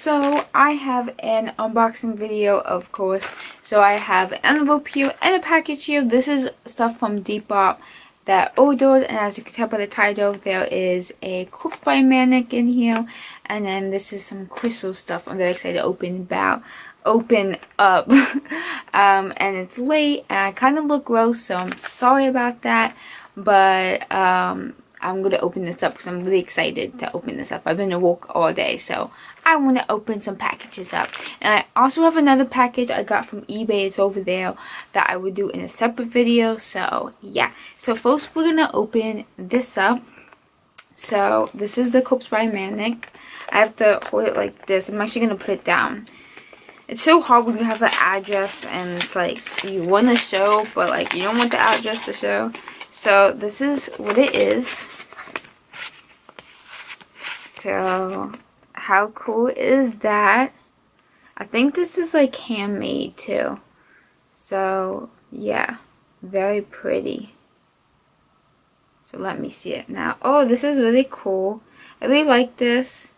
So I have an unboxing video, of course. So I have an envelope here and a package here. This is stuff from Depop that I ordered, and as you can tell by the title, there is a Corpse Bride mannequin here, and then this is some crystal stuff I'm very excited to open up. And it's late and I kind of look gross, so I'm sorry about that, but I'm gonna open this up because I'm really excited to open this up. I've been at work all day, so I want to open some packages up. And I also have another package I got from eBay. It's over there that I would do in a separate video. So yeah, so first we're gonna open this up. So this is the Corpse Bride mannequin. I have to hold it like this. I'm actually gonna put it down. It's so hard when you have an address and it's like you want to show, but like you don't want the address to show. So this is what it is. So how cool is that? I think this is like handmade too. So yeah, very pretty. So let me see it now. Oh, this is really cool. I really like this.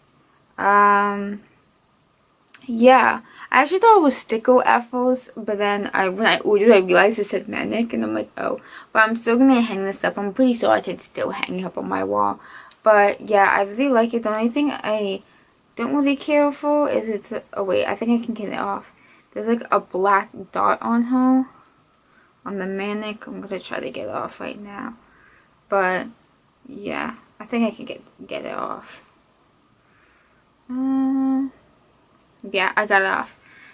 Yeah, I actually thought it was sticker at first, but then when I ordered, I realized it said mannequin, and I'm like, oh. But I'm still gonna hang this up. I'm pretty sure I could still hang it up on my wall. But yeah, I really like it. The only thing I don't really care for is it's oh wait, I think I can get it off. There's like a black dot on her, on the mannequin. I'm gonna try to get it off right now. But yeah, I think I can get it off. Yeah, I got it off.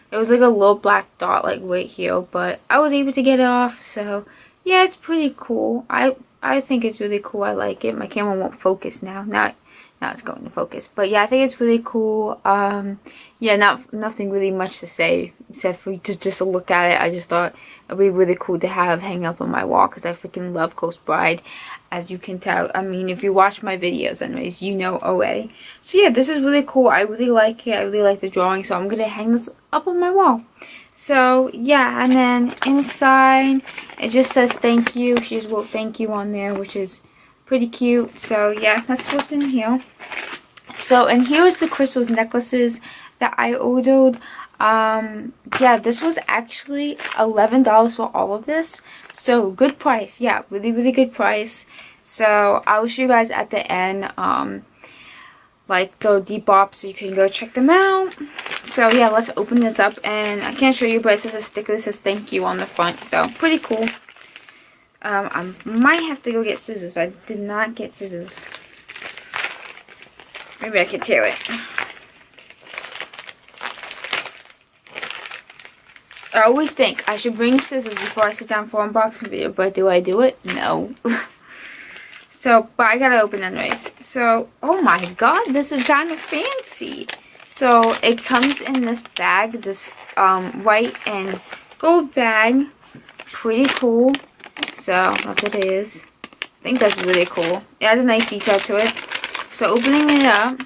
It was like a little black dot like right here, but I was able to get it off. So yeah, it's pretty cool. I think it's really cool. I like it. My camera won't focus now. Now it's going to focus. But yeah, I think it's really cool. Yeah, nothing really much to say except for just to look at it. I just thought it'd be really cool to have hang up on my wall because I freaking love Corpse Bride, as you can tell. I mean, if you watch my videos anyways, you know already. So yeah, this is really cool. I really like it. I really like the drawing, so I'm gonna hang this up on my wall. So yeah, and then inside it just says thank you. She just wrote thank you on there, which is pretty cute. So yeah, that's what's in here. So, and here is the crystals necklaces that I ordered. Yeah, this was actually $11 for all of this, so good price. Yeah, really good price. So I will show you guys at the end like the Depop, so you can go check them out. So yeah, let's open this up, and I can't show you, but it says a sticker that says thank you on the front, so pretty cool. I might have to go get scissors. I did not get scissors. Maybe I could tear it. I always think I should bring scissors before I sit down for an unboxing video, but do I do it? No. So, but I gotta open it anyways. So, oh my god, this is kind of fancy. So, it comes in this bag, this white and gold bag. Pretty cool. So, that's what it is. I think that's really cool. It has a nice detail to it. So, opening it up.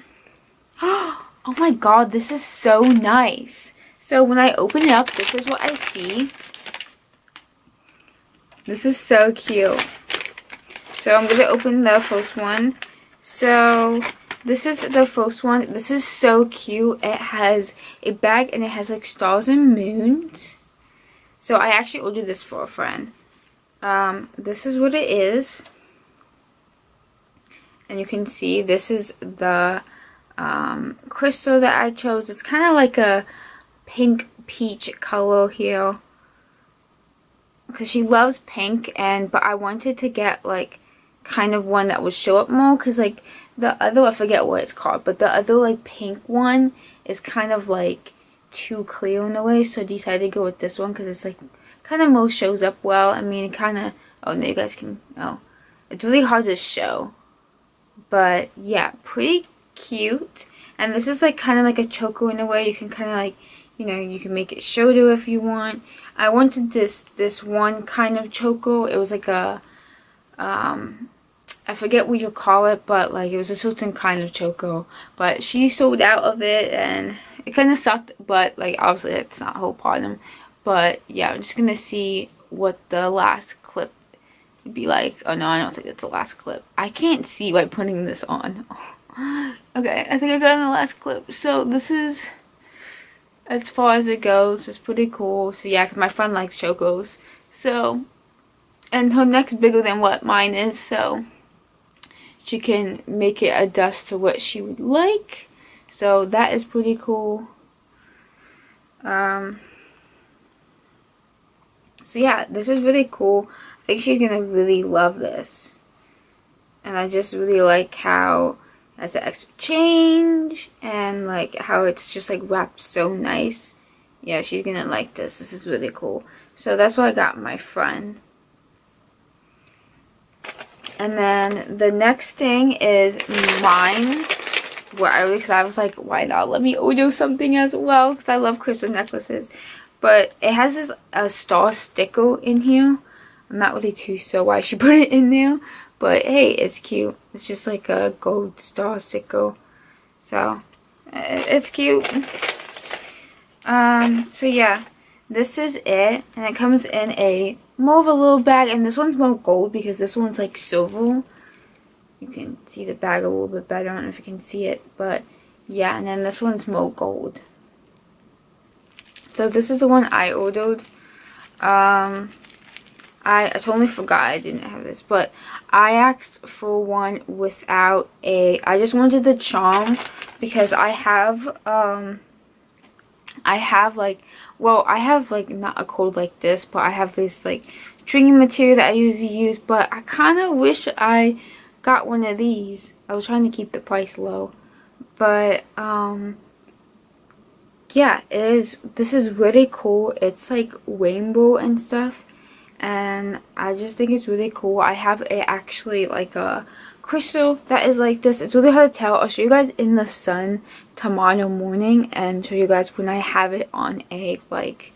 Oh my god, this is so nice. So when I open it up, this is what I see. This is so cute. So I'm going to open the first one. So this is the first one. This is so cute. It has a bag and it has like stars and moons. So I actually ordered this for a friend. This is what it is. And you can see this is the crystal that I chose. It's kind of like a pink peach color here because she loves pink, but I wanted to get like kind of one that would show up more because like the other, I forget what it's called, but the other like pink one is kind of like too clear in a way, so I decided to go with this one because it's like kind of more shows up well. I mean, it kind of, oh no, you guys can, oh, it's really hard to show, but yeah, pretty cute. And this is like kind of like a choker in a way. You can kind of like, you know, you can make it shoulder if you want. I wanted this one kind of choker. It was like a, I forget what you call it, but like it was a certain kind of choker. But she sold out of it, and it kind of sucked. But like obviously it's not her problem. But yeah, I'm just gonna see what the last clip would be like. Oh no, I don't think it's the last clip. I can't see by putting this on. Okay, I think I got on the last clip. So this is as far as it goes. It's pretty cool. So yeah, 'cause my friend likes chocos. So, and her neck's bigger than what mine is, so she can make it adjust to what she would like. So that is pretty cool. So yeah, this is really cool. I think she's gonna really love this. And I just really like how it has an extra change and like how it's just like wrapped so nice. Yeah, she's gonna like this. This is really cool. So that's what I got my friend. And then the next thing is mine. Because I was like, why not let me order something as well? Because I love crystal necklaces. But it has this star sticker in here. I'm not really too sure why she put it in there. But hey, it's cute. It's just like a gold star sticker. So, it's cute. So yeah, this is it. And it comes in a more of a little bag. And this one's more gold because this one's like silver. You can see the bag a little bit better. I don't know if you can see it. But yeah, and then this one's more gold. So this is the one I ordered. I totally forgot I didn't have this, but I asked for one without I just wanted the charm because I have like not a cord like this, but I have this like stringing material that I usually use, but I kind of wish I got one of these. I was trying to keep the price low, but yeah, this is really cool. It's like rainbow and stuff, and I just think it's really cool. I have actually like a crystal that is like this. It's really hard to tell. I'll show you guys in the sun tomorrow morning and show you guys when I have it on a like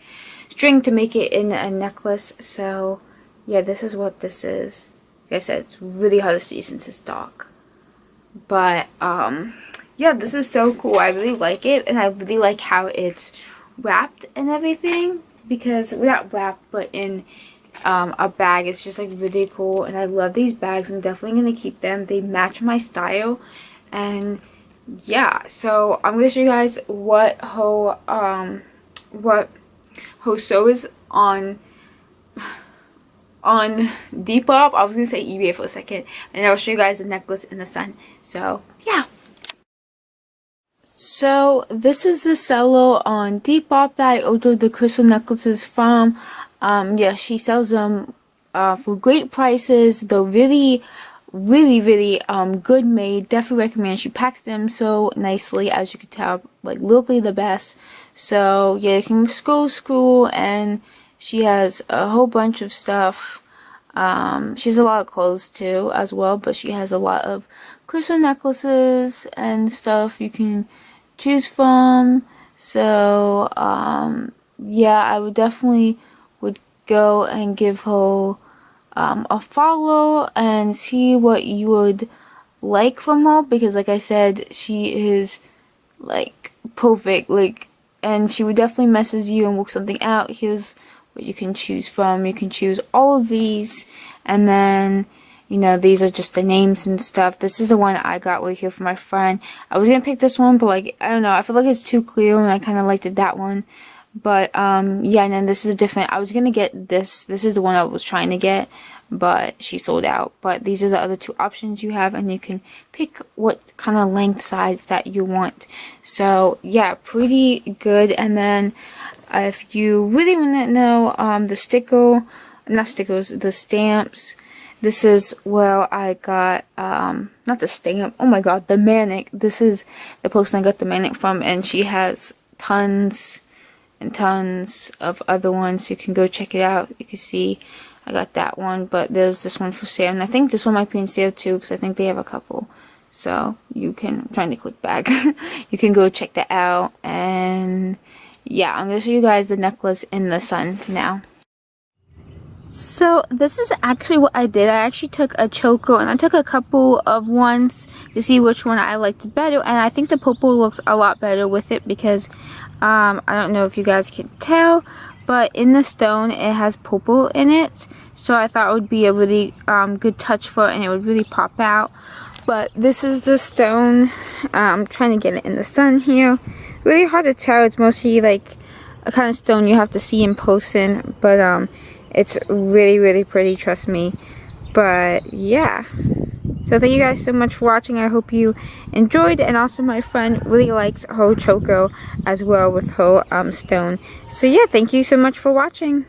string to make it in a necklace. So yeah, this is what this is. Like I said, it's really hard to see since it's dark, but yeah, this is so cool. I really like it, and I really like how it's wrapped and everything, because we're not wrapped but in a bag. It's just like really cool, and I love these bags. I'm definitely gonna keep them. They match my style. And yeah, so I'm gonna show you guys what her sew is on Depop. I was gonna say eBay for a second, and I'll show you guys the necklace in the sun. So yeah. So this is the seller on Depop that I ordered the crystal necklaces from. Yeah, she sells them for great prices. They're really good made. Definitely recommend. She packs them so nicely, as you can tell, like literally the best. So yeah, you can scroll, and she has a whole bunch of stuff. She has a lot of clothes too as well, but she has a lot of crystal necklaces and stuff you can choose from. So yeah, I would definitely go and give her a follow and see what you would like from her, because like I said, she is like perfect, like, and she would definitely message you and work something out. Here's what you can choose from. You can choose all of these, and then you know, these are just the names and stuff. This is the one I got right here for my friend. I was gonna pick this one, but like, I don't know, I feel like it's too clear, and I kind of liked that one. But yeah, and then this is different. I was gonna get this. This is the one I was trying to get, but she sold out. But these are the other two options you have, and you can pick what kind of length size that you want. So yeah, pretty good. And then if you really want to know the the stamps. This is where I got, not the stamp, oh my god, the manic. This is the person I got the manic from, and she has tons and tons of other ones. You can go check it out. You can see I got that one, but there's this one for sale, and I think this one might be in sale too, because I think they have a couple. So you can, I'm trying to click back. You can go check that out, and yeah, I'm going to show you guys the necklace in the sun now. So this is actually what I did. I actually took a choker, and I took a couple of ones to see which one I liked better, and I think the purple looks a lot better with it, because I don't know if you guys can tell, but in the stone it has purple in it, so I thought it would be a really good touch for it, and it would really pop out. But this is the stone. I'm trying to get it in the sun here. Really hard to tell. It's mostly like a kind of stone you have to see in person. But it's really, really pretty, trust me. But yeah. So thank you guys so much for watching. I hope you enjoyed. And also my friend really likes her choco as well with her stone. So yeah, thank you so much for watching.